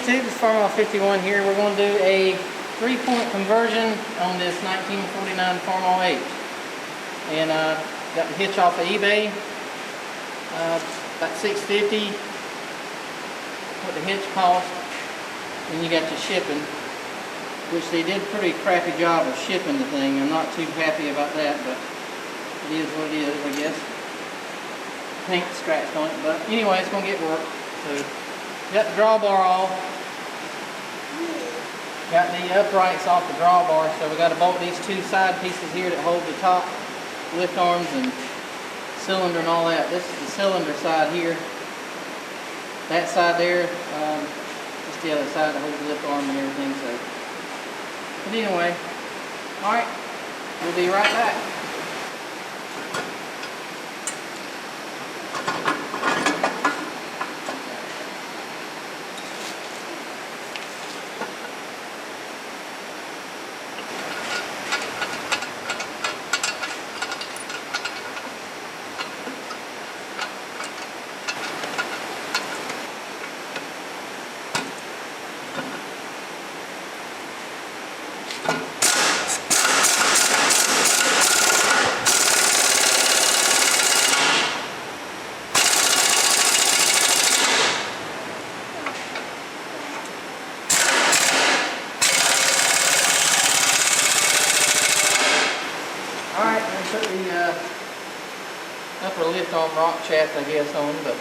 YouTube, it's Farmall 51 here. We're going to do a 3-point conversion on this 1949 Farmall H. And got the hitch off of eBay, about $6.50, what the hitch cost. And you got your shipping, which they did a pretty crappy job of shipping the thing. I'm not too happy about that, but it is what it is, I guess. Paint scratched on it, but anyway, it's going to get work. So, got the drawbar off. Got the uprights off the drawbar, so we got to bolt these two side pieces here that hold the top lift arms and cylinder and all that. This is the cylinder side here. That side there, just the other side that holds the lift arm and everything. So, but anyway, all right, we'll be right back. Alright, I'm going to put the upper lift arm rock shaft, I guess, on, but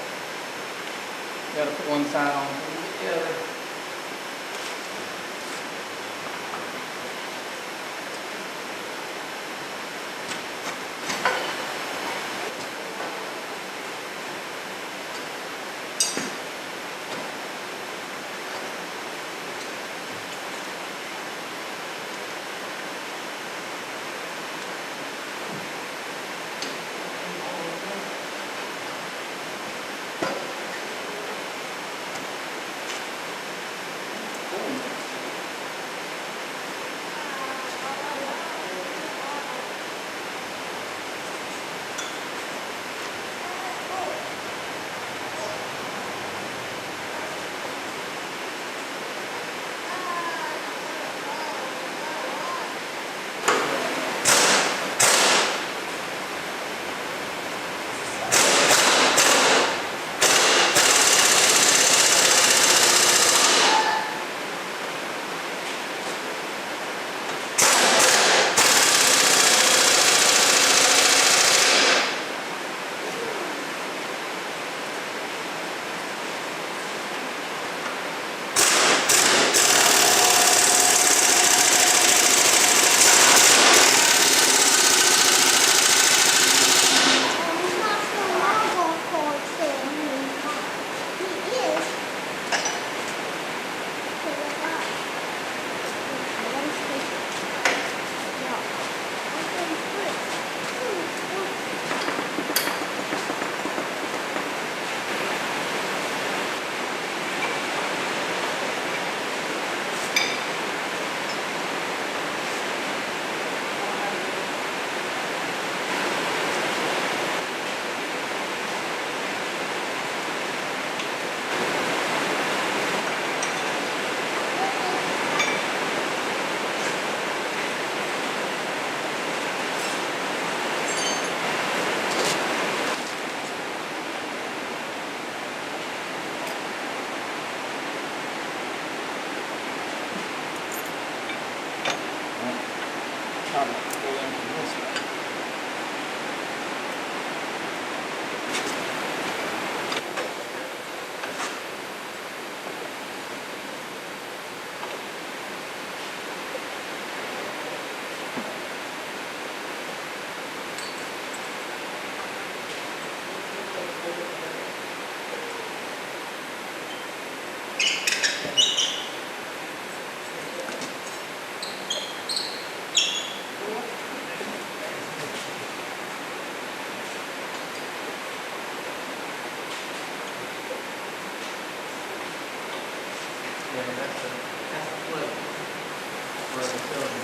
got to put one side on and get the other.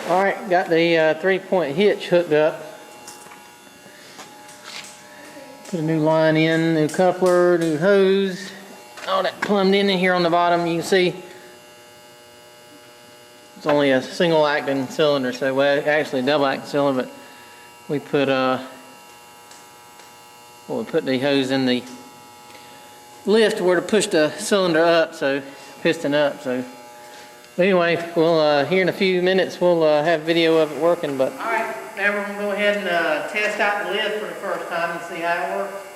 Alright, got the 3-point hitch hooked up. Put a new line in, new coupler, new hose, all that plumbed in here on the bottom. You can see It's only a single acting cylinder, so well, actually a double acting cylinder, but we put we put the hose in the lift where to push the cylinder up, so piston up. So anyway, we'll here in a few minutes we'll have video of it working. But all right, now we're gonna go ahead and test out the lift for the first time and see how it works.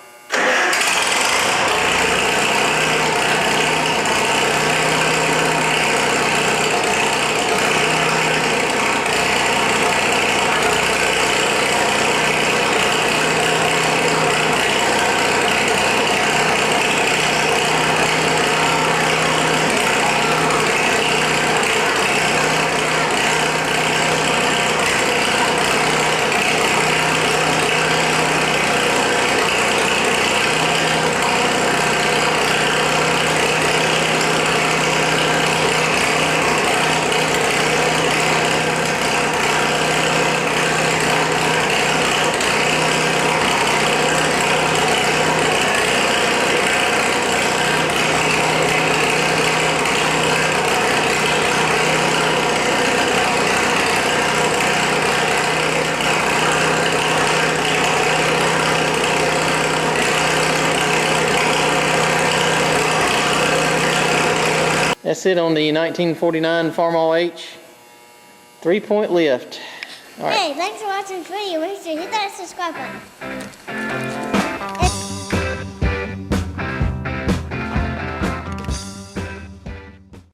That's it on the 1949 Farmall H 3-point lift. All right. Hey, thanks for watching this video. Make sure to hit that subscribe button.